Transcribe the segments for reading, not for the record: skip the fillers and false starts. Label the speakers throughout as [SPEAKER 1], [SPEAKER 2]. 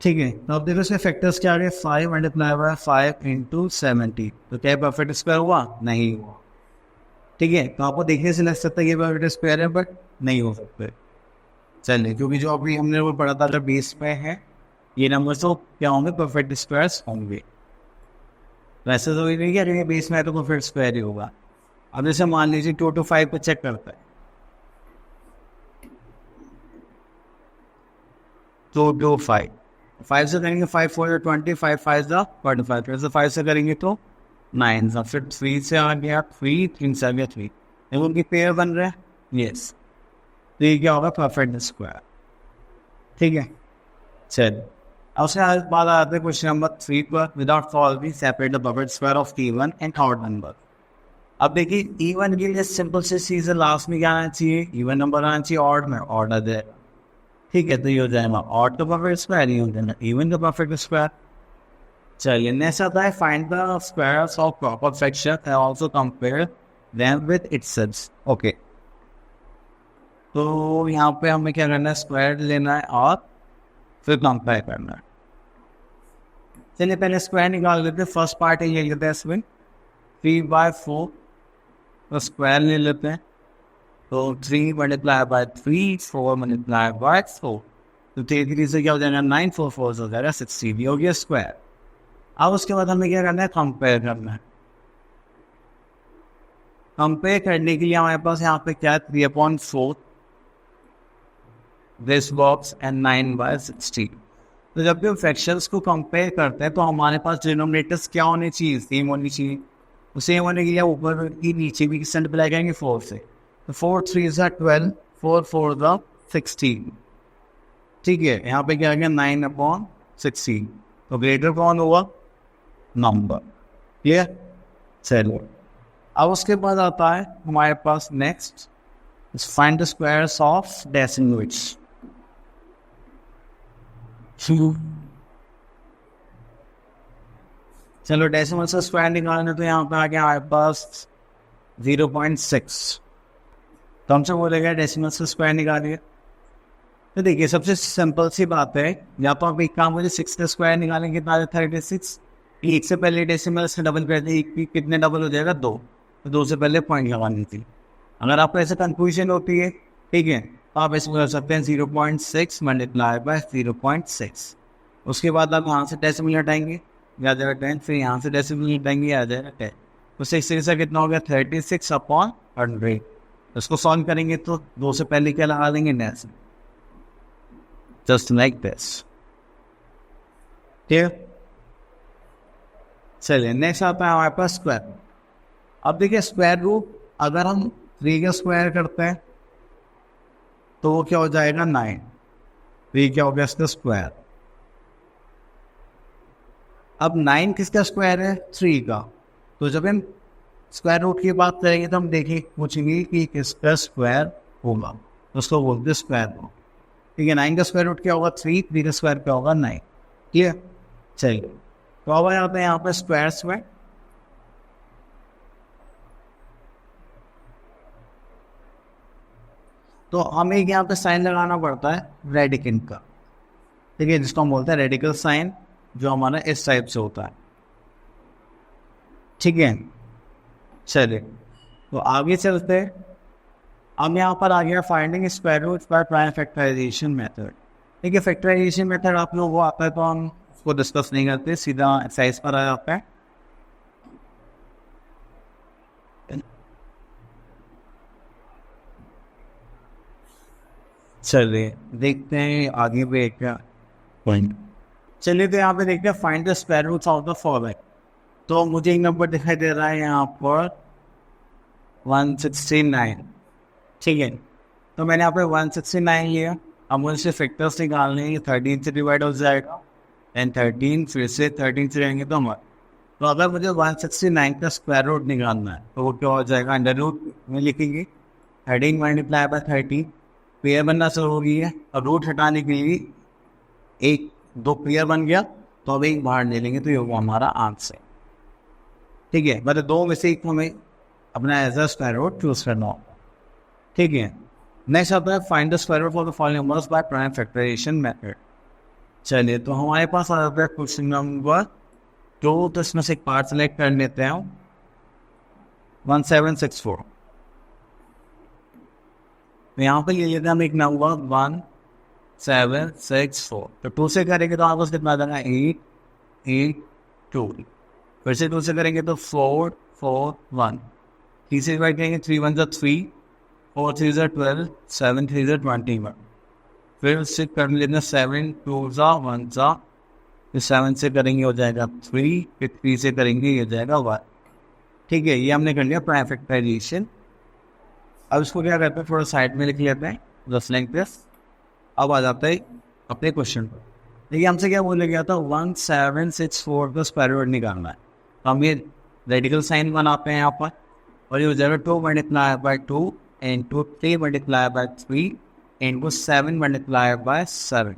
[SPEAKER 1] ठीक है, तो अब देखो इसके फैक्टर्स क्या आ गए, 5 मल्टीप्लाई बाय 5 इंटू 70, तो क्या परफेक्ट स्क्वायर हुआ? नहीं हुआ। ठीक है, तो आपको देखने से लग सकता है ये परफेक्ट स्क्वायर है, बट नहीं हो सकते। चलिए, क्योंकि जो अभी हमने वो पढ़ा था जब बेस में है ये नंबर, तो क्या होंगे? परफेक्ट स्क्वायर्स होंगे। वैसे तो ये नहीं कि अगर ये बेस में है तो परफेक्ट स्क्वायर ही होगा। अब जैसे मान लीजिए 2 to 5 पे चेक करता है, 2 to 5, 5 से करेंगे 5 4 20, 5 5 45, फिर से 5 से करेंगे तो 9, फिर 3 से आ गया 3, 3 से आ गया 3, उनकी पेयर बन रहे हैं। यस, तो ये क्या होगा? Perfect square. ठीक है, चल अब उसके बाद आते हैं क्वेश्चन नंबर 3 पर। Without solving separate the perfect square of even and odd number. अब देखिए, इवन के लिए सिंपल से चीज़ है, लास्ट में क्या आना चाहिए? इवन नंबर आना चाहिए, ऑड में ऑड आ जाएगा। ठीक है, तो ये हो जाएगा ऑड का परफेक्ट स्क्वायर, ये हो जाएगा इवन का परफेक्ट स्क्वायर। चलिए, नेक्स्ट आता है find the squares of proper fraction and also compare them with itself. Okay, तो यहाँ पे हमें क्या करना है? स्क्वायर लेना है और फिर कंपेयर करना है। चलिए, पहले स्क्वायर निकाल लेते हैं। फर्स्ट पार्ट है ये लेते हैं इसमें 3/4, तो स्क्वायर ले लेते हैं। तो 3 मल्टीप्लाई बाय 3, 4 मल्टीप्लाई बाय 4, तो 3 से क्या हो जाएगा? 9, 4 4 हो जाएगा 16, हो गया स्क्वायर। अब उसके बाद हमें क्या करना है? कंपेयर करना है। कंपेयर करने के लिए हमारे पास यहाँ पे क्या है? 3/4 दिस बॉक्स एंड 9/16। तो जब भी हम फ्रैक्शंस को कंपेयर करते हैं तो हमारे पास डिनोमिनेटर्स क्या होने चाहिए? सेम होनी चाहिए। तो सेम होने के लिए ऊपर की नीचे भी मल्टीप्लाई करेंगे 4 से, तो 4 3 12, 4 4 16। ठीक है, यहाँ पे क्या आ गया? 9/16। तो ग्रेटर कौन होगा? नंबर। क्लियर? चलो, अब उसके बाद आता है हमारे पास next, find the squares of decimals. चलो, डेसिमल से स्क्वायर निकालना, तो यहाँ पे आ गया हमारे पास 0.6। तो हमसे बोलेगा डेसिमल से स्क्वायर निकालिए। तो देखिए, सबसे सिंपल सी बात है, या तो आप एक काम मुझे 6 का स्क्वायर निकालेंगे, कितना 36। एक से पहले डेसिमल से डबल कर दे, एक कितने डबल हो जाएगा? 2, तो 2 से पहले पॉइंट लगानी थी। अगर आपको ऐसे कंफ्यूजन होती है, ठीक है, तो आप ऐसे कर सकते हैं 0.6 मल्टीप्लाई बाय 0.6। उसके बाद आप यहाँ से डेसिमल हटाएंगे, आ जाएगा 10, फिर यहाँ से डेसिमल हटाएंगे, आ जाएगा 10। तो 6 से कितना हो गया? 36/100। इसको सॉल्व करेंगे तो 2 से पहले क्या लगा देंगे? Decimal, just like this. ठीक है, चलिए नेक्स्ट आता है हमारे पास स्क्वायर। अब देखिए, स्क्वायर रूट अगर हम 3 का स्क्वायर करते हैं तो वो क्या हो जाएगा? 9। तो ये क्या हो गया? इसका स्क्वायर। अब 9 किसका स्क्वायर है? 3 का। तो जब हम स्क्वायर रूट की बात करेंगे तो हम देखें पूछेंगे कि किसका स्क्वायर होगा, तो उसको बोलते हैं स्क्वायर रूट। ठीक है, 9 का स्क्वायर रूट क्या होगा? 3, 3 का स्क्वायर क्या होगा? 9। ठीक है, चलिए, तो अब आते हैं यहाँ पर स्क्वायर्स में। तो हमें यहाँ पे साइन लगाना पड़ता है रेडिकल का। ठीक है, जिसको हम बोलते हैं रेडिकल साइन, जो हमारा इस टाइप से होता है। ठीक है, चलिए, तो आगे चलते हैं। अब यहाँ पर आ गया finding square root by prime factorisation method. ठीक है, फैक्टराइजेशन मेथड आप लोगों को आता है तो हम उसको डिस्कस नहीं करते, सीधा एक्सरसाइज पर आ जाता है। चलिए, देखते हैं आगे पे क्या पॉइंट। चलिए, तो यहाँ पे देखते हैं find the square roots of the following. तो मुझे एक नंबर दिखाई दे रहा है यहाँ पर 169। ठीक है, तो मैंने यहाँ पे 169 लिया। अब मुझे फैक्टर्स निकालने हैं, 13 से डिवाइड हो जाएगा, एंड 13 फिर से 13 से रहेंगे तो हमारे। तो अगर मुझे 169 का स्क्वायर रूट निकालना है तो वो क्या हो जाएगा? अंडर रूट में लिखेंगे 13 मल्टीप्लाई बाय 13। पेयर बनना शुरू हो गई है। अब रूट हटाने के लिए 1 2 पेयर बन गया, तो अब एक बाहर ले लेंगे, तो ये होगा हमारा आंसर। ठीक है, मतलब 2 में से एक हमें अपना as a square root choose करना होगा। ठीक है, नेक्स्ट आता है find the square root for the following numbers by prime factorisation method. चलिए, तो हमारे पास आ जाता है क्वेश्चन नंबर 2। तो इसमें से एक पार्ट सेलेक्ट कर लेते हैं 1764। तो यहाँ पे ले लेते हैं हम एक नंबर 1764। तो 2 से करेंगे तो आपको कितना आ जाएगा 882। फिर से 2 से करेंगे तो 441। 3 से डिवाइड करेंगे 3 1 3, 4 3 12, 7 3 21। फिर उससे कर लेना 7 2 1 फिर 7 से करेंगे हो जाएगा 3, फिर 3 से करेंगे ये हो जाएगा 1। ठीक है, ये हमने कर लिया प्राइम फैक्टराइजेशन। अब इसको क्या करते हैं, थोड़ा साइड में लिख लेते हैं जस्ट लाइक दिस। अब आ जाता है अपने क्वेश्चन पर। देखिए हमसे क्या बोला गया था, 1764 का स्क्वायर रूट निकालना है। तो हम ये रेडिकल साइन बनाते हैं यहाँ पर, और ये हो जाएगा 2 multiply by 2 into 3 multiply by 3 into 7 multiply by 7।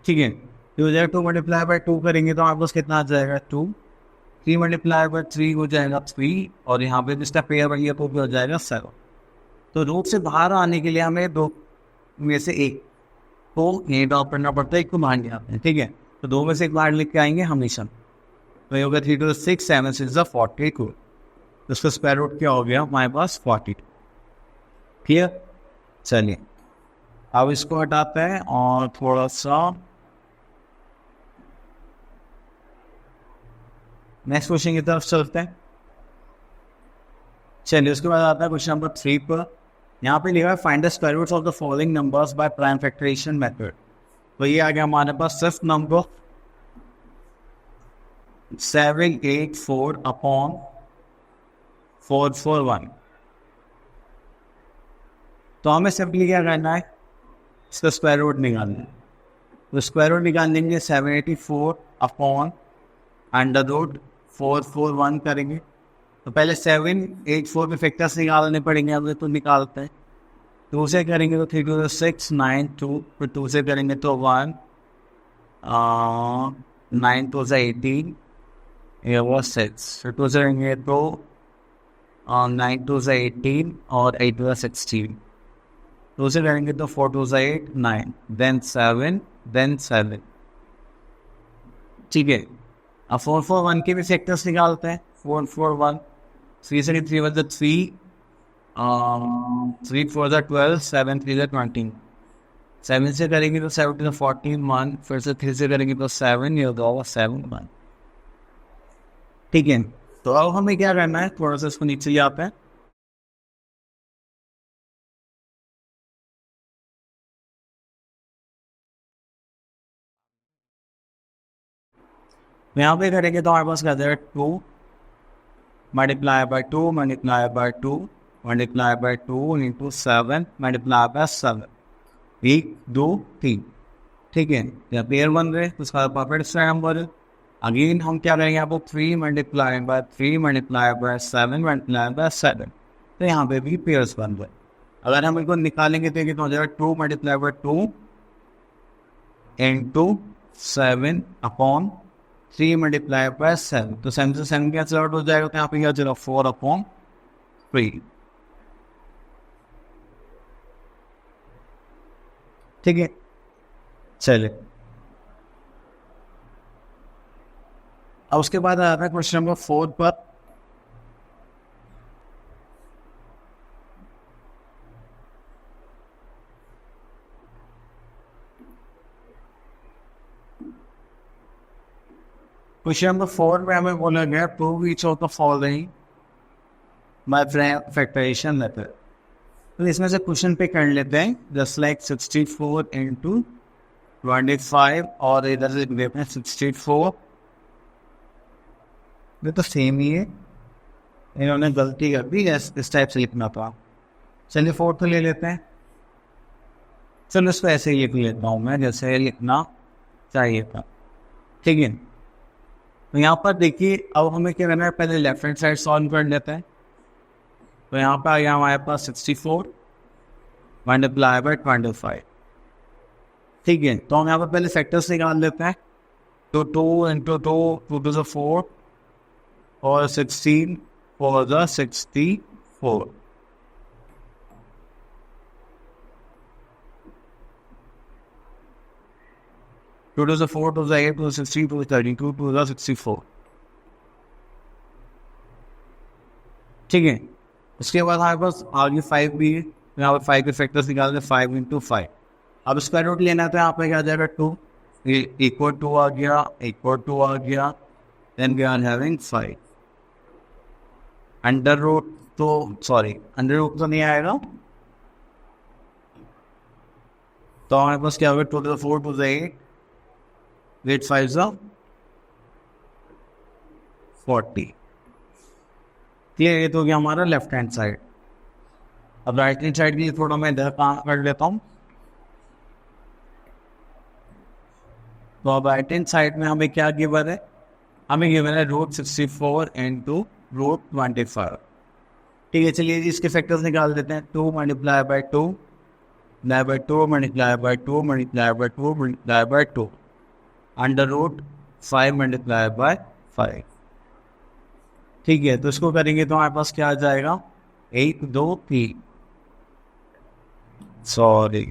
[SPEAKER 1] ठीक है, ये हो जाएगा 2 मल्टीप्लाई बाय 2 करेंगे तो आपको कितना आ जाएगा 2। 3 मल्टीप्लाई बाय 3 हो जाएगा 3, और यहाँ पे जिसका पेयर बढ़िया तो हो जाएगा 7। तो रूट से बाहर आने के लिए हमें 2 में से एक को ये ड्रॉप करना पड़ता है, एक को बाहर नहीं आते हैं। ठीक है, तो 2 में से एक बाहर लिख के आएंगे हमेशा। तो ये होगा 3 to 6, 7 6 42। तो इसका स्क्वायर रूट क्या हो गया हमारे पास 42। क्लियर। चलिए, अब इसको हटाते हैं और थोड़ा सा नेक्स्ट क्वेश्चन की तरफ चलते हैं। चलिए, उसके बाद आता है क्वेश्चन नंबर 3 पर। यहाँ पे लिखा है find the square roots of the following numbers by prime factorisation method. तो ये आ गया हमारे पास फिफ्थ नंबर 784 अपॉन 441। तो हमें सिंपली क्या करना है, इसका स्क्वायर रूट निकालना है। तो स्क्वायर रूट निकालेंगे 784 अपॉन अंडर रूट 441 करेंगे। तो पहले 784 में फैक्टर्स निकालने पड़ेंगे, अब तो निकालते हैं। 2 से करेंगे तो 3 2 6 9 2, फिर 2 से करेंगे तो 1 9 2 18, ये वो 6। फिर 2 से करेंगे तो 9 2 18 और 8 2 16। 2 से करेंगे तो 4 2 8 9 देन 7 देन 7। ठीक है, अब 441 के भी फैक्टर्स निकालते हैं। 441 3 से 3 1 3, 3 4 12, 7 3 20। 7 से करेंगे तो 7 14 1, फिर से 3 से करेंगे तो 7, ये होगा 7 1। ठीक है, तो अब हमें क्या करना है, थोड़ा सा इसको नीचे जाते हैं। यहाँ पे करेंगे तो हमारे पास क्या है 2 multiply by 2 multiply by 2 multiply by 2 into 7 multiply by 7। 1 2 3। ठीक है, जब पेयर बन रहे तो उसका परफेक्ट नंबर है। अगेन हम क्या करेंगे, आपको 3 multiply by 3 multiply by 7 multiply by 7। तो यहाँ पे भी पेयर्स बन रहे। अगर हम इनको निकालेंगे तो कितना हो जाएगा 2 multiply by 2 into 7 upon 3 multiply by 7। तो 7 से 7 कैंसिल आउट हो जाएगा, तो यहाँ पे क्या चलो 4 अपॉन 3। ठीक है, चलिए अब उसके बाद आता है क्वेश्चन नंबर 4 पर। क्वेश्चन नंबर 4 में हमें बोला गया prove each of the following by prime factorisation method. तो इसमें से क्वेश्चन पे कर लेते हैं, जस्ट लाइक 64 इंटू 25, और इधर से देखते हैं 64। ये तो सेम ही है, इन्होंने गलती कर दी, इस टाइप से लिखना था। चलिए 4 तो ले लेते हैं। चलो इसको ऐसे ही लिख लेता हूँ मैं, जैसे लिखना चाहिए था। ठीक है, तो यहाँ पर देखिए अब हमें क्या करना है, पहले लेफ्ट हैंड साइड सॉल्व कर लेते हैं। तो यहाँ पर आ गया हमारे पास 64 मल्टीप्लाई बाय 25। ठीक है, तो हम यहाँ पर पहले फैक्टर्स निकाल लेते हैं। तो 2 इंटू 2 2 2 4 और 16 4 64। 2 to the 4, 2 to the 8, 2 to the 16, 2 to the 32, 2 to the 64. ठीक है, उसके बाद हमारे पास आगे 5 भी है, यहाँ पर 5 के फैक्टर्स निकालते हैं, 5 into 5. अब स्क्वायर रूट लेना है तो यहाँ पे क्या आ जाएगा 2, इक्वल 2 आ गया, इक्वल 2 आ गया, then we are having 5. Under root तो नहीं आएगा, तो हमारे पास क्या होगा 2 to the 4, 2 to the 8, 8 5 40. Clear, ये तो गया हमारा लेफ्ट हैंड साइड. अब राइट हैंड साइड के लिए थोड़ा मैं इधर काम कर लेता हूँ. तो अब राइट हैंड साइड में हमें क्या गिवन है, हमें गिवन है √64 into √25. ठीक है, चलिए जी इसके फैक्टर्स निकाल देते हैं. 2 multiplied by 2 by 2 multiplied by 2 multiplied by 2 multiplied by 2 under root 5 multiplied by 5. ठीक है, तो इसको करेंगे तो हमारे पास क्या आ जाएगा 1 2 3 सॉरी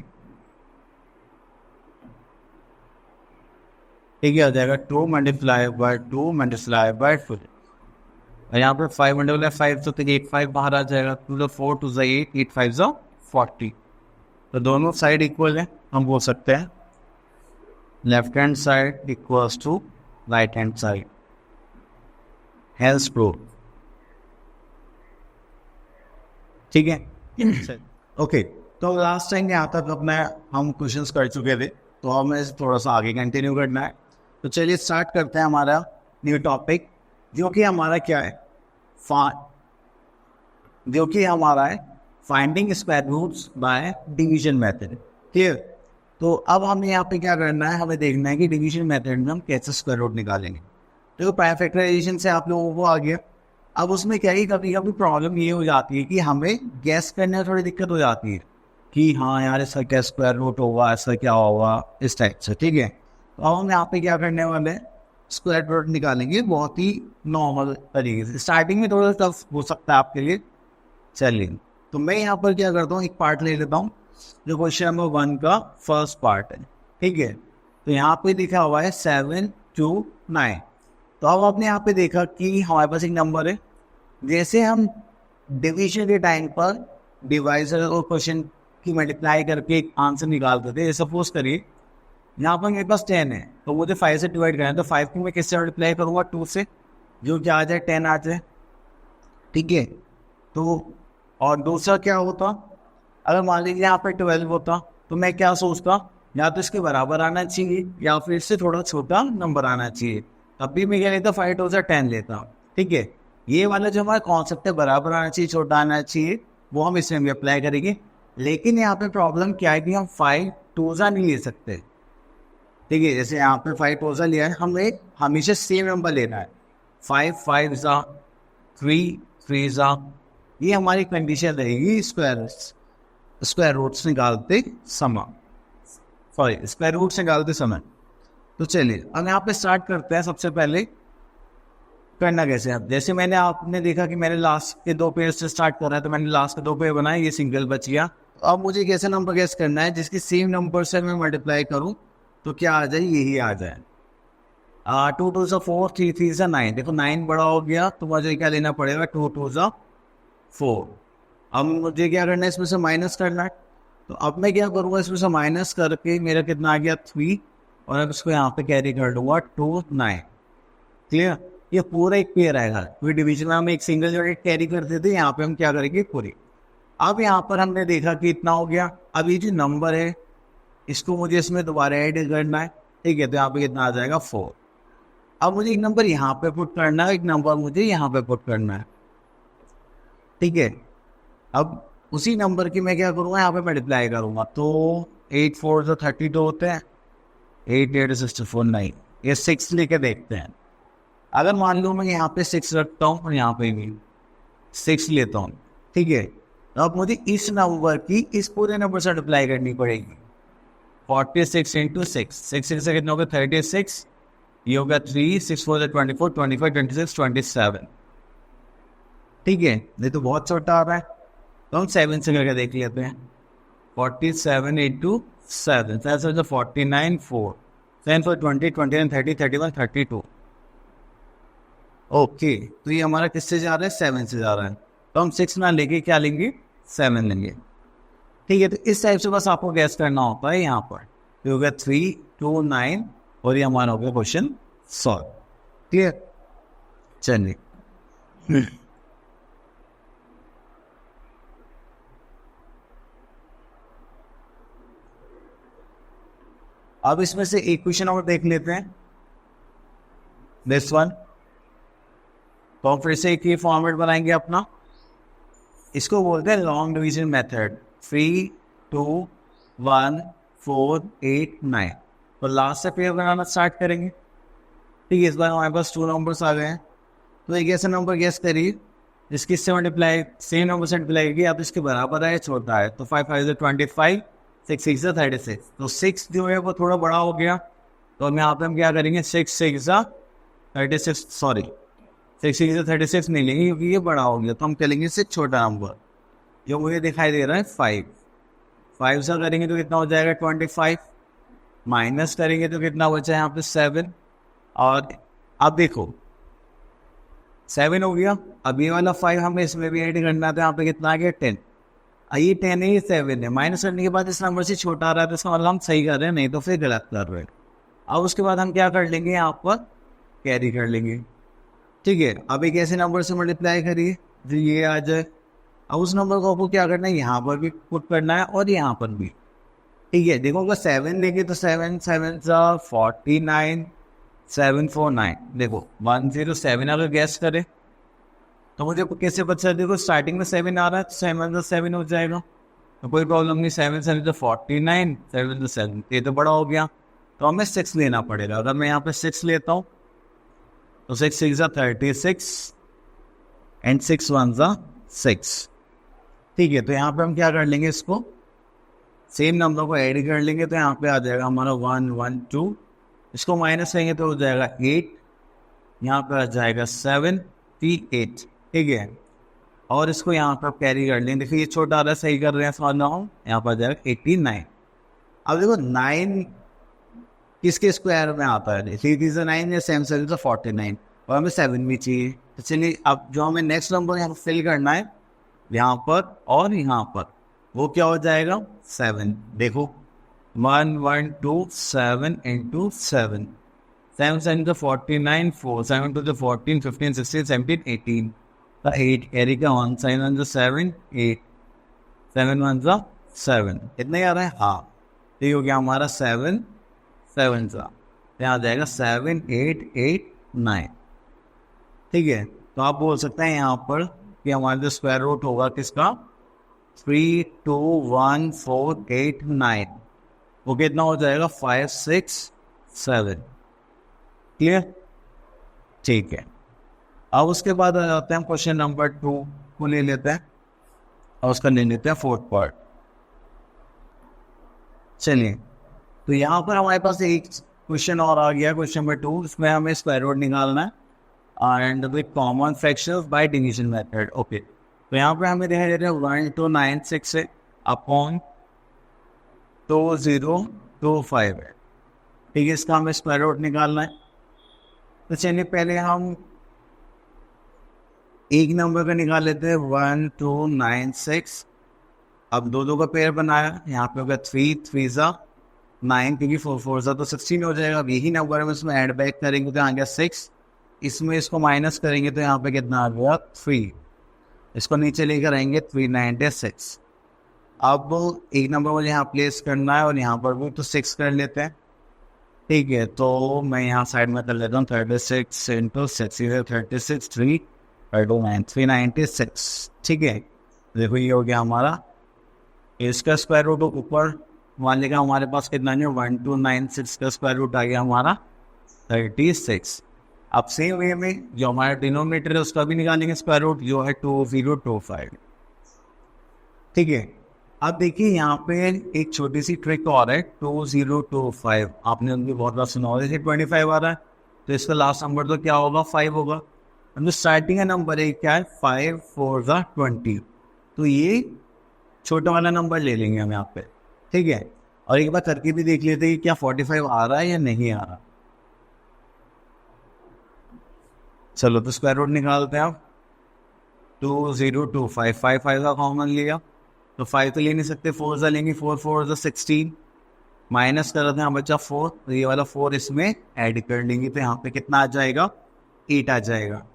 [SPEAKER 1] ठीक है, आ जाएगा 2 multiplied by 2 multiplied by 2. और यहाँ पर 5 multiplied 5 तो 8 5 बाहर आ जाएगा. 2 to the 4, 2 to the 8, 8 5 40. तो दोनों साइड इक्वल है, हम बोल सकते हैं left hand side equals to right hand side. Hence proof. ठीक है, ओके. तो लास्ट टाइम यहाँ तक अपना हम क्वेश्चंस कर चुके थे, तो हमें थोड़ा सा आगे कंटिन्यू करना है. तो चलिए स्टार्ट करते हैं हमारा न्यू टॉपिक, जो कि हमारा क्या है, finding square roots by division method. Clear. तो अब हमें यहाँ पे क्या करना है, हमें देखना है कि डिवीजन मेथड में हम कैसे स्क्वायर रूट निकालेंगे. देखो प्राइम फैक्टराइजेशन से आप लोगों को आ गया. अब उसमें क्या ही कभी कभी प्रॉब्लम ये हो जाती है कि हमें गैस करने में थोड़ी दिक्कत हो जाती है कि हाँ यार इसका क्या स्क्वायर रूट होगा, ऐसा क्या होगा, इस टाइप से. ठीक है, तो अब हम यहाँ पे क्या करने वाले हैं, स्क्वायर रूट निकालेंगे बहुत ही नॉर्मल तरीके से. स्टार्टिंग में थोड़ा टफ हो सकता है आपके लिए. चलिए, तो मैं यहाँ पर क्या करता हूँ, एक पार्ट ले लेता हूँ जो क्वेश्चन नंबर 1 का फर्स्ट पार्ट है. ठीक है, तो यहाँ पे लिखा हुआ है 7 2 9. तो अब आपने यहाँ पे देखा कि हमारे पास एक नंबर है. जैसे हम डिवीजन के टाइम पर डिवाइजर और क्वेश्चन की मल्टीप्लाई करके एक आंसर निकालते थे. सपोज करिए यहाँ पर मेरे पास 10 है, तो मुझे 5 से डिवाइड करना है, तो 5 को मैं किससे मल्टीप्लाई करूँगा 2 से, जो क्या आ जाए 10 आ जाए. ठीक है, तो और दूसरा क्या होता, अगर मान लीजिए यहाँ पर 12 होता, तो मैं क्या सोचता, या तो इसके बराबर आना चाहिए या फिर इससे थोड़ा छोटा नंबर आना चाहिए. तब भी मैं क्या लेता, 5 2 10 लेता. ठीक है, ये वाला जो हमारा कॉन्सेप्ट है बराबर आना चाहिए छोटा आना चाहिए, वो हम इसमें भी अप्लाई करेंगे. लेकिन यहाँ पे प्रॉब्लम क्या है कि हम 5 2 नहीं ले सकते. ठीक है, जैसे यहाँ पे 5 2 लिया है, हमें हमेशा सेम नंबर लेना है. 5 5 3 3 ये हमारी कंडीशन रहेगी स्क्वायर रूट्स निकालते समय. तो चलिए अब यहाँ पे स्टार्ट करते हैं. सबसे पहले करना कैसे है, अब जैसे आपने देखा कि मैंने लास्ट के 2 पेज से स्टार्ट कर रहा है, तो मैंने लास्ट के 2 पेज बनाए, ये सिंगल बच गया. अब मुझे कैसे नंबर गैस करना है जिसकी सेम नंबर से मैं मल्टीप्लाई करूँ तो क्या आ जाए, यही आ जाए. 2 2 4 3 3 9. देखो 9 बड़ा हो गया, तो मुझे क्या लेना पड़ेगा 2 2 4. अब मुझे क्या करना है, इसमें से माइनस करना है. तो अब मैं क्या करूँगा, इसमें से माइनस करके मेरा कितना आ गया 3, और अब इसको यहाँ पे कैरी कर लूँगा 2 9. क्लियर, ये पूरा एक पेयर आएगा. कोई डिवीजन में हम एक सिंगल यूनिट कैरी करते थे, यहाँ पे हम क्या करेंगे पूरी. अब यहाँ पर हमने देखा कि इतना हो गया. अब ये जो नंबर है इसको मुझे इसमें दोबारा ऐड करना है. ठीक है, तो यहाँ पे कितना आ जाएगा 4. अब मुझे एक नंबर यहाँ पे पुट करना है, एक नंबर मुझे यहाँ पे पुट करना है. ठीक है, अब उसी नंबर की मैं क्या करूँगा, यहाँ पे मल्टीप्लाई करूँगा. तो 8 4 32 होते हैं, 8 8 64 9. ये 6 लेके देखते हैं. अगर मान लो मैं यहाँ पे 6 रखता हूँ और यहाँ पे भी 6 लेता हूँ. ठीक है, तो अब मुझे इस नंबर की इस पूरे नंबर से मल्टीप्लाई करनी पड़ेगी. 46 इंटू 6 6 से कितना होगा 36. ये होगा 3 6 4 24 25 26 27. ठीक है, ये तो बहुत छोटा आ रहा है, तो हम 7 से करके देख लेते हैं. 47 इंटू 7 49 4 10 4 20, 29 30, 31, 32। ओके, तो ये हमारा किससे जा रहा है? 7 से जा रहा है। तो हम 6 ना लेके क्या लेंगे? 7 लेंगे। ठीक है, तो इस टाइप से बस आपको गैस करना होता है यहाँ पर। तो हो गया 3 2 9 और ये हमारा हो गया क्वेश्चन सॉल्व। क्लियर? चलिए अब इसमें से एक क्वेश्चन और देख लेते हैं, दिस वन। तो हम फिर से एक ही फॉर्मेट बनाएंगे अपना। इसको बोलते हैं लॉन्ग डिवीजन मेथड। 3 2 1 4 8 9। तो लास्ट से पेयर बनाना स्टार्ट करेंगे। ठीक है, इस बार हमारे पास 2 नंबर्स आ गए हैं। तो एक ऐसा नंबर गेस करिए जिसकी इससे मल्टीप्लाई सेम नंबर से मल्टीप्लाई की आप इसके बराबर है, छोटा है। तो 5 5 25, 6 6 36। तो 6 जो है वो थोड़ा बड़ा हो गया। तो हम यहाँ पे हम क्या करेंगे? 6 6 36, सॉरी 6 6 36 नहीं लेंगे क्योंकि ये बड़ा हो गया। तो हम करेंगे इससे छोटा नंबर जो मुझे दिखाई दे रहा है 5। 5 से करेंगे तो कितना हो जाएगा? 25। माइनस करेंगे तो कितना बचा है यहाँ पे? 7। और अब देखो 7 हो गया। अब ये वाला 5 हमें इसमें भी ऐड करना था। यहाँ पे कितना आ गया? 10। ये 10 है, ये 7 है। माइनस करने के बाद इस नंबर से छोटा आ रहा है तो इसका मतलब हम सही कर रहे हैं, नहीं तो फिर गलत कर रहे हैं। अब उसके बाद हम क्या कर लेंगे? यहाँ पर कैरी कर लेंगे। ठीक है, अब एक ऐसे नंबर से मल्टीप्लाई करिए जो ये आ जाए। अब उस नंबर को आपको क्या करना है? यहाँ पर भी पुट करना है और यहाँ पर भी। ठीक है, देखो अगर 7 लेंगे तो 7 7 49, 7 4 9। देखो 107 अगर गैस करें तो मुझे कैसे पता? देखो स्टार्टिंग में 7 आ रहा है तो 7 7 हो जाएगा, तो कोई प्रॉब्लम नहीं। 7 7 49, 7 7, ये तो बड़ा हो गया। तो हमें 6 लेना पड़ेगा। अगर मैं यहाँ पे 6 लेता हूँ तो 6 6 36 एंड 6 1 6। ठीक है, तो यहाँ पे हम क्या कर लेंगे? इसको सेम नंबर को ऐड कर लेंगे। तो यहाँ पे आ जाएगा हमारा 1 1 2। इसको माइनस करेंगे तो हो जाएगा 8। यहाँ पे आ जाएगा 7 3 8। ठीक है, और इसको यहाँ पर कैरी कर लेंगे। देखिए ये छोटा आ रहा है, सही कर रहे हैं, समझ रहा हूँ। यहाँ पर आ जाएगा 89। अब देखो 9 किसके स्क्वायर में आता है? 3 3 9 या 7 7 49 और हमें 7 भी चाहिए। तो चलिए अब जो हमें नेक्स्ट नंबर यहाँ पर फिल करना है यहाँ पर और यहाँ पर, वो क्या हो जाएगा? 7। देखो 1 1 2 7 into 7। 7 7 49, 4 7 2 14 15 16 17 18। तो 8 कैरी का 1 7 1 7 8, 7 1 7। इतना ही आ रहा है? हाँ, ठीक हो गया हमारा 7 7 सा। यहाँ आ जाएगा 7 8 8 9। ठीक है, तो आप बोल सकते हैं यहाँ पर कि हमारा जो स्क्वायर रूट होगा किसका? 3 2 1 4 8 9। वो कितना हो जाएगा? 5 6 7। क्लियर? ठीक है, अब उसके बाद आ जाते हैं हम क्वेश्चन नंबर 2 को ले लेते हैं और उसका ले लेते हैं 4th पार्ट। चलिए, तो यहाँ पर हमारे पास एक क्वेश्चन और आ गया, क्वेश्चन नंबर 2। इसमें हमें स्क्वायर रूट निकालना है and with common fractions bye division method. Okay, तो यहाँ पर हमें दिखाई दे रहा है 1296 है अपॉन 2025 है। ठीक है, इसका हमें स्क्वायर रूट निकालना है। तो चलिए पहले हम एक नंबर का निकाल लेते हैं 1296। अब दो का पेयर बनाया, यहाँ पे होगा 3 3 9 क्योंकि 4 4 तो 16 हो जाएगा। अब यही नंबर हम इसमें ऐड बैक करेंगे तो आ गया 6। इसमें इसको माइनस करेंगे तो यहाँ पे कितना आ गया? 3। इसको नीचे लेकर आएंगे 396। अब एक नंबर मुझे यहाँ प्लेस करना है और यहाँ पर भी तो 6 कर लेते हैं। ठीक है, तो मैं यहाँ साइड में कर लेता हूँ 36 इंटू 6 36 3 9 396। ठीक है, देखो ये हो गया हमारा। इसका स्क्वायर रूट ऊपर मान लेगा हमारे पास कितना है? 1296 का स्क्वायर रूट आ गया हमारा 36। अब सेम वे में जो हमारा डिनोमिनेटर है उसका भी निकालेंगे स्क्वायर रूट, जो है 2025। ठीक है, अब देखिए यहाँ पे एक छोटी सी ट्रिक और है। 2025 आपने उनकी बहुत बार सुना होगा। जैसे 25 आ रहा है तो इसका लास्ट नंबर तो क्या होगा? 5 होगा। जो स्टार्टिंग का नंबर है क्या है? 5 4 20। तो ये छोटा वाला नंबर ले लेंगे हम यहाँ पे। ठीक है, और एक बार करके भी देख लेते हैं कि क्या 45 आ रहा है या नहीं आ रहा। चलो तो स्क्वायर रूट निकालते हैं आप। 2025, 5 का कॉमन लिया तो 5 तो ले नहीं सकते, 4 सा लेंगे, 4 4 16, माइनस कर रहे हैं बच्चा 4, तो ये वाला 4 इसमें ऐड कर लेंगे तो यहाँ पे कितना आ जाएगा, 8 आ जाएगा।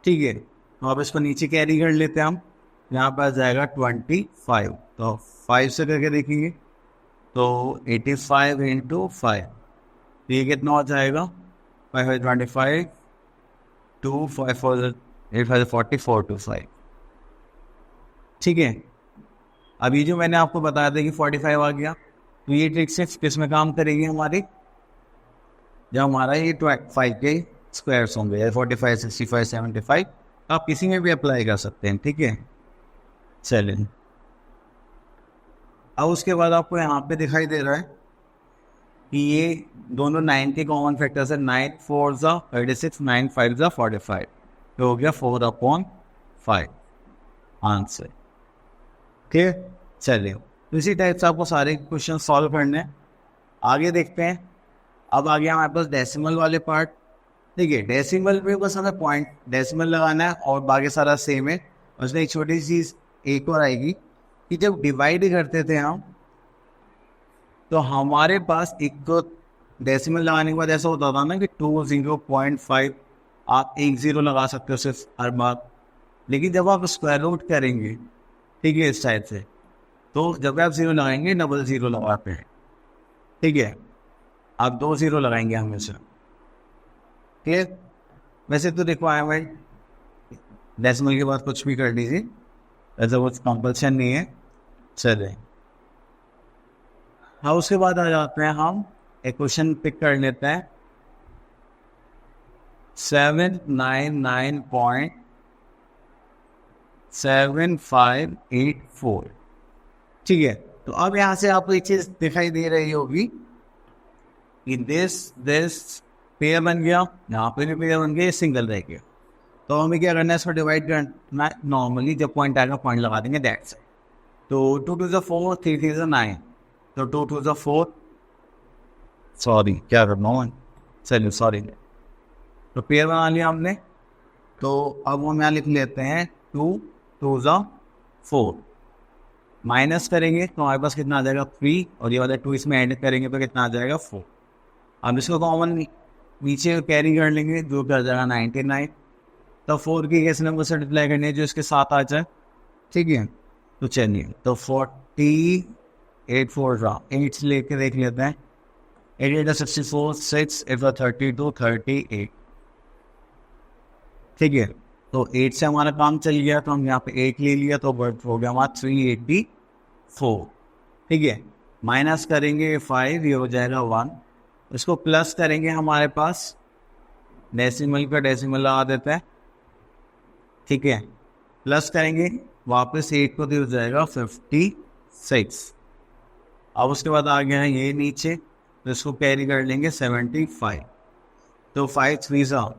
[SPEAKER 1] ठीक है, तो अब इसको नीचे कैरी कर लेते हैं हम, यहाँ पर आ जाएगा 25, तो 5 से करके देखेंगे तो 85 इंटू 5, ये कितना हो जाएगा, 5 25, 2 5 4 8 5 44 टू 5। ठीक है, अभी जो मैंने आपको बताया था कि 45 आ गया, तो ये ट्रिक सिर्फ किस में काम करेगी हमारी, जब हमारा ये 5 के स्क्वायर्स होंगे, 45 65 75, आप किसी में भी अप्लाई कर सकते हैं। ठीक है, चलिए अब उसके बाद आपको यहाँ पे दिखाई दे रहा है कि ये दोनों 9 के कॉमन फैक्टर्स है, 9 4 ज़ा 36, 9 5 ज़ा 45, तो हो गया 4/5 आंसर। ठीक है, चलिए तो इसी टाइप से आपको सारे क्वेश्चन सॉल्व करने हैं। आगे देखते हैं, अब आ गया हमारे पास डेसिमल वाले पार्ट। देखिए डेसिमल में बस हमें पॉइंट डेसिमल लगाना है और बाकी सारा सेम है। उसमें एक छोटी सी चीज़ एक और आएगी कि जब डिवाइड करते थे हम, तो हमारे पास एक तो डेसिमल लगाने के बाद ऐसा होता था ना कि 20.5 आप 1 0 लगा सकते हो सिर्फ हर बार, लेकिन जब आप स्क्वायर रूट करेंगे, ठीक है, इस टाइप से, तो जब आप 0 लगाएंगे डबल 0 लगाते हैं। ठीक है, आप 2 0 लगाएंगे हमेशा। ठीक है, वैसे तो रिक्वायरमेंट डेसिमल के बाद कुछ भी कर लीजिए, ऐसा कुछ कंपल्सन नहीं है। चले हाँ, उसके बाद आ जाते हैं हम एक क्वेश्चन पिक कर लेते हैं, 799.7584। ठीक है, तो अब यहाँ से आपको एक चीज दिखाई दे रही होगी कि दिस पेयर बन गया, यहाँ पे भी पेयर बन गया, सिंगल रह गया, तो हमें क्या करना है, इसको डिवाइड करना। नॉर्मली जब पॉइंट आएगा पॉइंट लगा देंगे दैट्स इट। तो 2 2 4, 3 3 9, तो 2 2 4, सॉरी क्या करना हूँ, चलिए सॉरी, तो पेयर बना लिया हमने। तो अब हम यहाँ लिख लेते हैं 2 2 4, माइनस करेंगे तो हमारे पास कितना आ जाएगा 3, और ये वाला 2 इसमें ऐड करेंगे तो कितना आ जाएगा 4। अब इसको कॉमन नीचे कैरी कर लेंगे, जो कर जाएगा 99, तो 4 की कैसे नंबर से मल्टीप्लाई करनी है जो इसके साथ आ जाए। ठीक है, तो चलिए तो 48 4 8 लेके देख लेते हैं, 8 8 64, 6 8 32 38। ठीक है, तो 8 से हमारा काम चल गया, तो हम यहाँ पे 8 ले लिया, तो वर्ड हो गया हमारा 384। ठीक है, माइनस करेंगे 5, ये हो जाएगा 1, इसको प्लस करेंगे, हमारे पास डेसिमल का डेसिमल लगा देते हैं। ठीक है, प्लस करेंगे वापस 8 को, हो जाएगा 56। अब उसके बाद आ गया है ये नीचे, तो इसको कैरी कर लेंगे 75, तो 5 3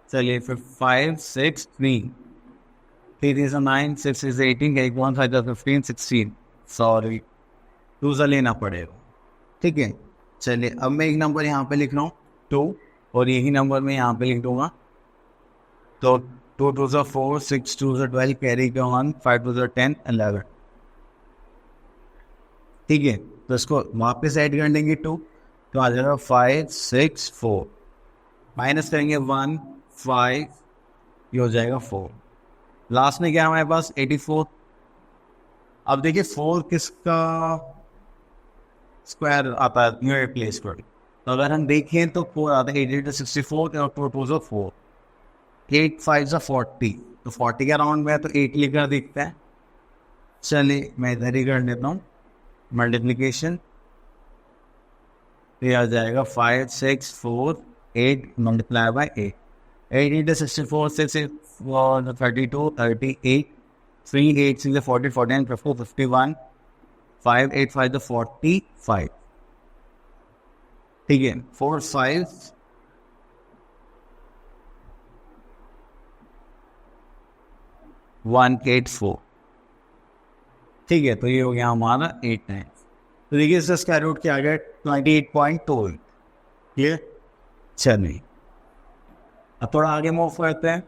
[SPEAKER 1] चलिए फिर 5 6 3 3 9 6 18, 1 5 15 16, सॉरी 2 सा लेना पड़ेगा। ठीक है, चलिए अब मैं एक नंबर यहाँ पे लिख रहा हूँ 2, और यही नंबर मैं यहाँ पे लिख दूंगा, तो 2 2 4, 6 2 12, कैरी का 1, 5 2 10 11। ठीक है, तो इसको वापस ऐड कर देंगे 2, तो आ जाएगा 5 6 4, माइनस करेंगे 1 5, ये हो जाएगा 4, लास्ट में क्या हमारे पास 84। अब देखिए 4 किसका स्क्वायर आता है न्यू प्लेस पर, तो अगर हम देखें तो 4 आता है, 8 8 64 और 2 2 4, 8 5 40, तो 40 के अराउंड में है, तो 8 लेकर देखते हैं। चलिए मैं इधर ही कर लेता हूँ मल्टीप्लीकेशन, तो आ जाएगा 5 6 4 8 मल्टीप्लाई बाई 8, 8 8 64, 6 32 38, 3 8 6 40 49 54 51, 5 8 5 45। ठीक है, 4 5 1 8 4। ठीक है, तो ये हो गया हमारा 8 9। तो देखिए इसका स्क्वायर रूट क्या आ गया 28.2। क्लियर। चलिए अब थोड़ा आगे मूव करते हैं।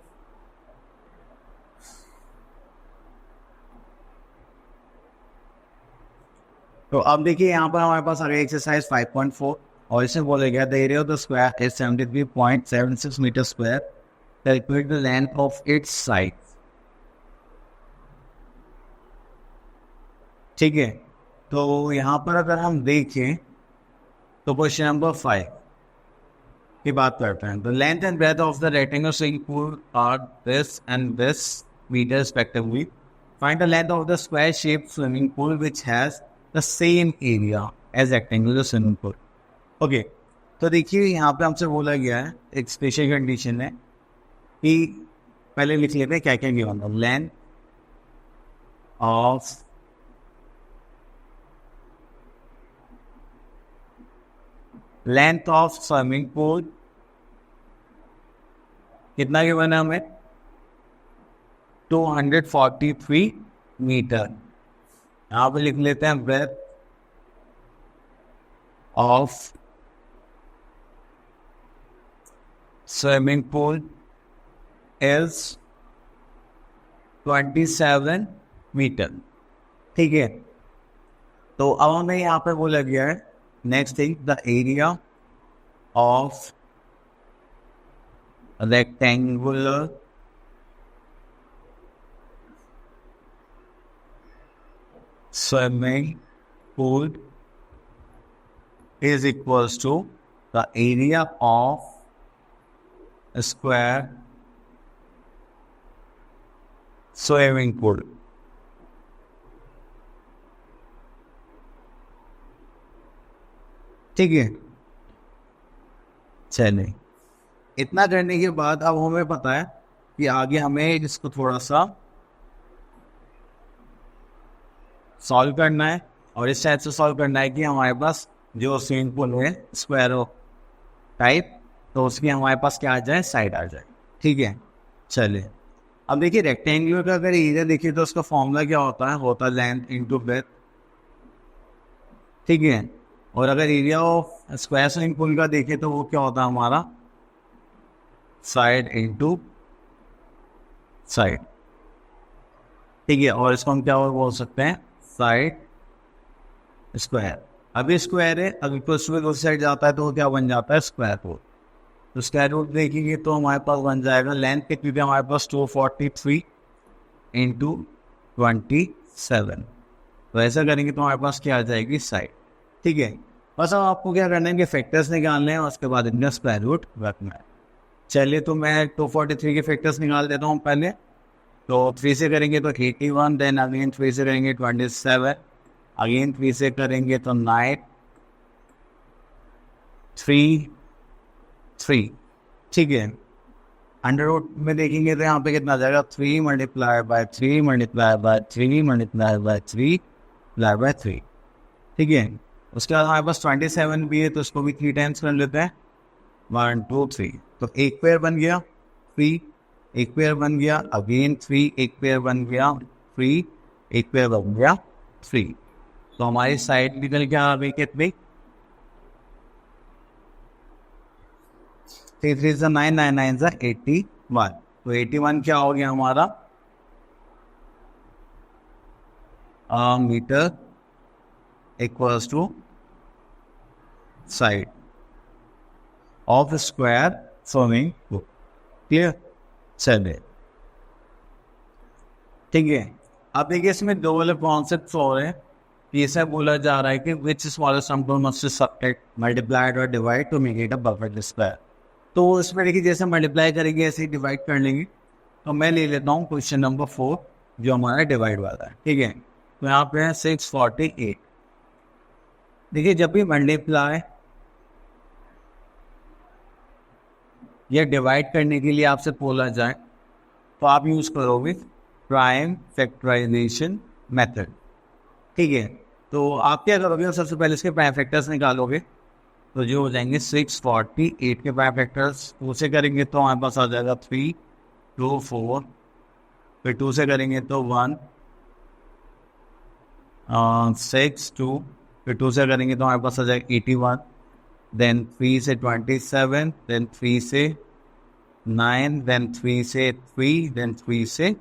[SPEAKER 1] तो अब देखिए यहाँ पर हमारे पास आ गया एक्सरसाइज 5.4 और इसमें बोला गया the area of the square is 73.76 metre square. Calculate the length of its side. ठीक है, तो यहाँ पर अगर हम देखें तो क्वेश्चन नंबर 5 की बात करते हैं। The length and breadth of the rectangular swimming pool are this and this metre respectively. Find the length of the square shape swimming pool which has the same area as rectangular swimming pool. Okay, तो देखिए यहाँ पे हमसे बोला गया है एक special condition है कि पहले लिख लेते हैं क्या क्या गिवन है। लेंथ ऑफ स्विमिंग पूल कितना गिवन है हमें 243 मीटर। यहां पे लिख लेते हैं breadth of swimming pool is 27 metre. ठीक है, तो अब हमें यहाँ पे बोला गया है next thing the area of rectangular swimming pool is equals to the area of a square swimming pool। ठीक है, चलिए इतना करने के बाद अब हमें पता है कि आगे हमें इसको थोड़ा सा सॉल्व करना है और इस टाइप से सॉल्व करना है कि हमारे पास जो स्विमिंग पूल है स्क्वायर टाइप, तो उसकी हमारे पास क्या आ जाए साइड आ जाए। ठीक है, चलिए अब देखिए रेक्टेंगुलर का अगर एरिया देखिए तो उसका फॉर्मूला क्या होता है लेंथ इनटू ब्रेथ। ठीक है, और अगर area of square swimming pool का देखें तो वो क्या होता है हमारा साइड इनटू साइड। ठीक है, और इसको हम क्या बोल सकते हैं साइड स्क्वायर। अभी स्क्वायर है, अगर दूसरी साइड जाता है तो वो क्या बन जाता है स्क्वायर रूट। तो स्क्वायर रूट देखेंगे तो हमारे पास बन जाएगा लेंथ के क्योंकि हमारे पास 243 इंटू 27। तो ऐसा करेंगे तो हमारे पास क्या आ जाएगी साइड। ठीक है, बस अब आपको क्या करना है कि फैक्टर्स निकालने हैं और उसके बाद इनका स्क्वायर रूट रखना है। चलिए तो मैं 243 के फैक्टर्स निकाल देता हूँ पहले। तो 3 से करेंगे तो 81, देन अगेन 3 से करेंगे 27, अगेन 3 से करेंगे तो 9, 3, 3। ठीक है, अंडर रूट में देखेंगे तो यहाँ पे कितना आ जाएगा 3 multiply by 3 multiply by 3 multiply by 3 multiply by 3। ठीक है, उसके बाद हमारे पास 27 भी है तो उसको भी 3 टाइम्स कर लेते हैं 1 2 3। तो एक पेयर बन गया 3, एक पेयर बन गया अगेन 3, एक पेयर बन गया 3, एक पेयर बन गया 3। तो हमारी साइड निकल के आ गई कितनी 3 3 से 9 9 9 से 81। तो 81 क्या हो गया हमारा metre equals to side of square swimming pool. Clear. चलिए ठीक है, अब देखिए इसमें दो वाले कॉन्सेप्ट हो रहे हैं। ये बोला जा रहा है कि which smallest number must subtract multiplied और divide to make it a perfect square. तो इसमें देखिए जैसे मल्टीप्लाई करेंगे ऐसे ही डिवाइड कर लेंगे। तो मैं ले लेता हूँ क्वेश्चन नंबर 4 जो हमारा डिवाइड वाला है। ठीक है, तो यहाँ पे है 648। देखिए जब भी मल्टीप्लाई या डिवाइड करने के लिए आपसे बोला जाए तो आप यूज करोगे प्राइम फैक्टराइजेशन मेथड। ठीक है, तो आप क्या करोगे सबसे पहले इसके प्राइम फैक्टर्स निकालोगे। तो जो हो जाएंगे 648 के प्राइम फैक्टर्स 2 से करेंगे तो हमारे पास आ जाएगा 3 2 4, फिर 2 से करेंगे तो 1 6 2 फिर 2 से करेंगे तो हमारे पास आ जाएगा 81, देन 3 से 27, देन 3 से 9, देन 3 से 3, देन 3 से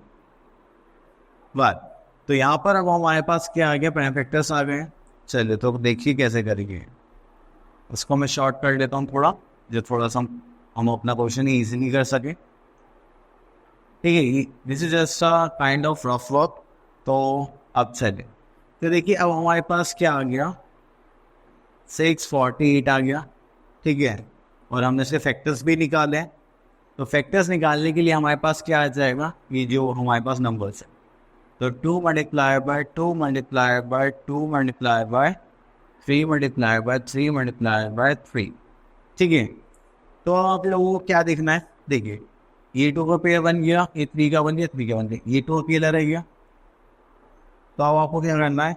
[SPEAKER 1] 1। तो यहाँ पर अब हमारे पास क्या आ गया, प्राइम फैक्टर्स आ गए। चलिए तो देखिए कैसे करेंगे। इसको मैं शॉर्ट कर लेता हूँ थोड़ा, जो थोड़ा सा हम अपना क्वेश्चन ईजिली कर सके। ठीक है, this is just a kind of rough work. तो अब चले तो देखिए अब हमारे पास क्या आ गया, 648 आ गया। ठीक है, और हमने इसके फैक्टर्स भी निकाले हैं। तो फैक्टर्स निकालने के लिए हमारे पास क्या आ जाएगा, ये जो हमारे पास नंबर्स है, तो 2 multiply by 2 multiply by 2 multiply by 3 multiply by 3 multiply by 3। ठीक है, तो आप लोगों को क्या देखना है, देखिए ये 2 का पेयर बन गया, ये 3 का बन गया, 3 का बन गया, ये 2 अकेला रह गया। तो अब आपको क्या करना है,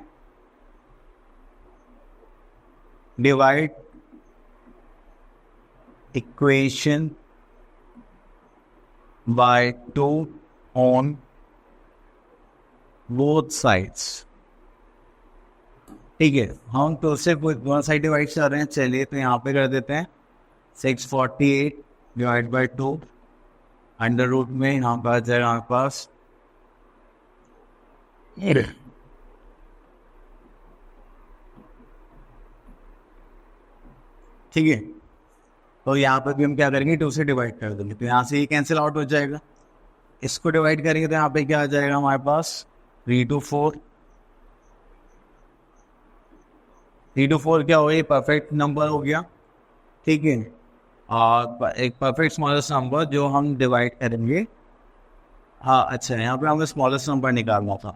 [SPEAKER 1] divide equation by 2 on both sides. ठीक है, हम तो से दोनों साइड डिवाइड कर रहे हैं। चलिए तो यहाँ पे कर देते हैं 648 डिवाइड बाय 2 अंडर रूट में यहाँ पर आ जाएगा हमारे पास ठीक है, तो यहाँ पर भी हम क्या करेंगे, 2 से डिवाइड कर देंगे, तो यहाँ से ये कैंसिल आउट हो जाएगा। इसको डिवाइड करेंगे तो यहाँ पे क्या आ जाएगा हमारे पास 3 to 4। 3 to 4 क्या हो गया, परफेक्ट नंबर हो गया। ठीक है, और एक परफेक्ट स्मॉलेस्ट नंबर जो हम डिवाइड करेंगे। हाँ अच्छा, यहाँ पे हमें स्मॉलेस्ट नंबर निकालना था।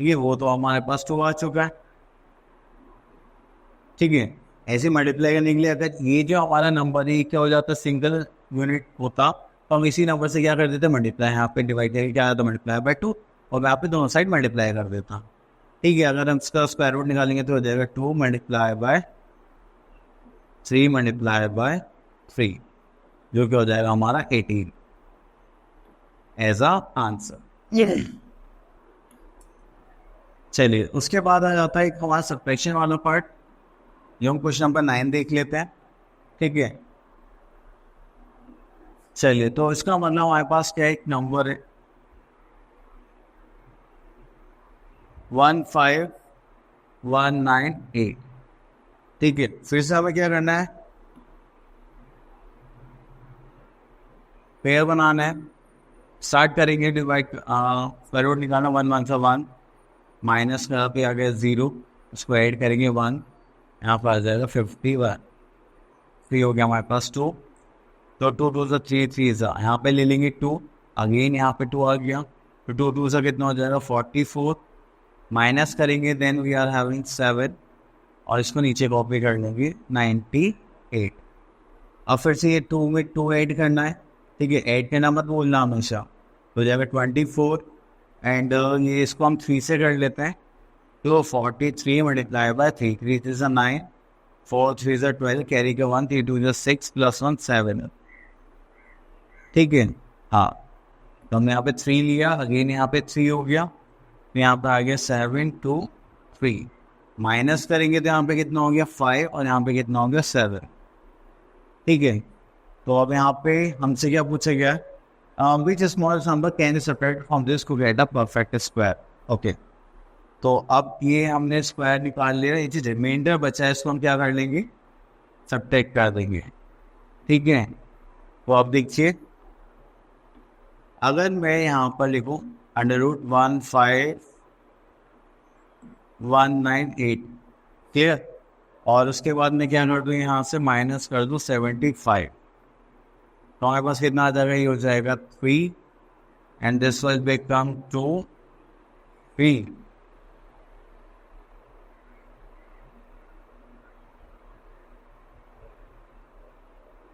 [SPEAKER 1] ठीक है, वो तो हमारे पास 2 आ चुका है। ठीक है, ऐसे मल्टीप्लाई करने के लिए अगर ये जो हमारा नंबर है क्या हो जाता है, सिंगल यूनिट होता, तो हम इसी नंबर से क्या कर देते, मल्टीप्लाई, यहाँ पे डिवाइड करके क्या आता, मल्टीप्लाई बाय 2, और मैं यहाँ पे दोनों साइड मल्टीप्लाई कर देता। ठीक है, अगर हम इसका स्क्वायर रूट निकालेंगे तो हो जाएगा 2 मल्टीप्लाई बाय 3 मल्टीप्लाई बाय 3, जो कि हो जाएगा हमारा 18 एज अ आंसर। चलिए उसके बाद आ जाता है एक हमारा सब्ट्रैक्शन वाला पार्ट, जो हम क्वेश्चन नंबर 9 देख लेते हैं। ठीक है, चलिए तो इसका मतलब हमारे पास क्या एक नंबर है 15198। ठीक है, फिर से हमें क्या करना है, पेयर बनाना है। स्टार्ट करेंगे डिवाइड, स्क्वायर रूट निकालना, 1 1 से 1 माइनस का पे आ गया 0, उसको ऐड करेंगे 1, यहाँ पर आ जाएगा 51। 3 हो गया हमारे पास 2, तो 2 2 से 3 3 से यहाँ पे ले लेंगे 2, अगेन यहाँ पे 2 आ गया, तो 2 2 से कितना हो जाएगा 44, माइनस करेंगे देन वी आर हैविंग 7, और इसको नीचे कॉपी कर लेंगे 98। अब फिर से ये 2 में 2 ऐड करना है। ठीक है, ऐड करना मत बोलना हमेशा, तो हो जाएगा 24, एंड ये इसको हम 3 से कर लेते हैं, तो 43 मल्टीप्लाई बाय 3, 3 3 से 9, 4 3 से 12, कैरी के 1, 3 2 से 6 प्लस 1 7। ठीक है, हाँ तो हमने यहाँ पे 3 लिया, अगेन यहाँ पे 3 हो गया, तो यहाँ पे आ गया 7 2 3, माइनस करेंगे तो यहाँ पे कितना हो गया 5, और यहाँ पे कितना हो गया 7। ठीक है, तो अब यहाँ पे हमसे क्या पूछा गया, which small number can be subtracted from this to get a perfect square. Okay, तो अब ये हमने स्क्वायर निकाल लिया, ये जो रिमाइंडर बचा है इसको हम क्या कर लेंगे, सब्ट्रैक्ट कर देंगे। ठीक है, तो अब देखिए अगर मैं यहाँ पर लिखूँ √15198, क्लियर, और उसके बाद मैं क्या कर दूँ, यहाँ से माइनस कर दूँ 75, तो हमारे पास कितना आ जाएगा, ये हो जाएगा 3, and this will become 2 3।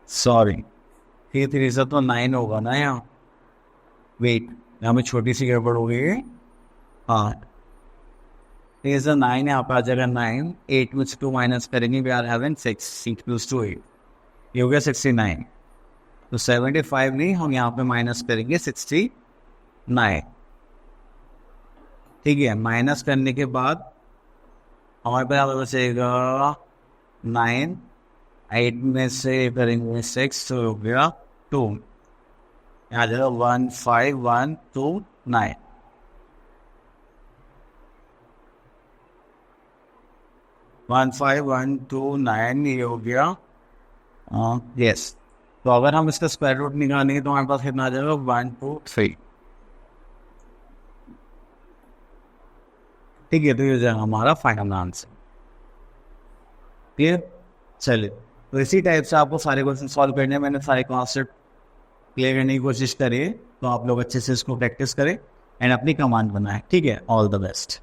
[SPEAKER 1] Sorry, 3 3 से तो 9 होगा ना यहाँ, वेट यहाँ में छोटी सी गड़बड़ हो गई है। हाँ, 3 से 9 यहाँ पर आ जाएगा 9, 8 में से 2 माइनस करेंगे, वी आर हैविंग 6, 6 + 2 8, ये हो गया 69। तो 75 नहीं, हम यहाँ पे माइनस करेंगे 69। ठीक है, माइनस करने के बाद हमारे पास यहाँ पे बचेगा 9, 8 में से करेंगे 6 तो हो गया 2, यहाँ जाएगा 1 5 1 2 9, 1 5 1 2 9 ये हो गया। यस, तो अगर हम इसका स्क्वायर रूट निकालेंगे तो हमारे पास कितना आ जाएगा 1 2 3। ठीक है, तो ये हो जाएगा हमारा फाइनल आंसर। क्लियर? चलिए, तो इसी टाइप से आपको सारे क्वेश्चन सॉल्व करने हैं। मैंने सारे कॉन्सेप्ट क्लियर करने की कोशिश करी है, तो आप लोग अच्छे से इसको प्रैक्टिस करें एंड अपनी कमांड बनाएं। ठीक है, ऑल द बेस्ट।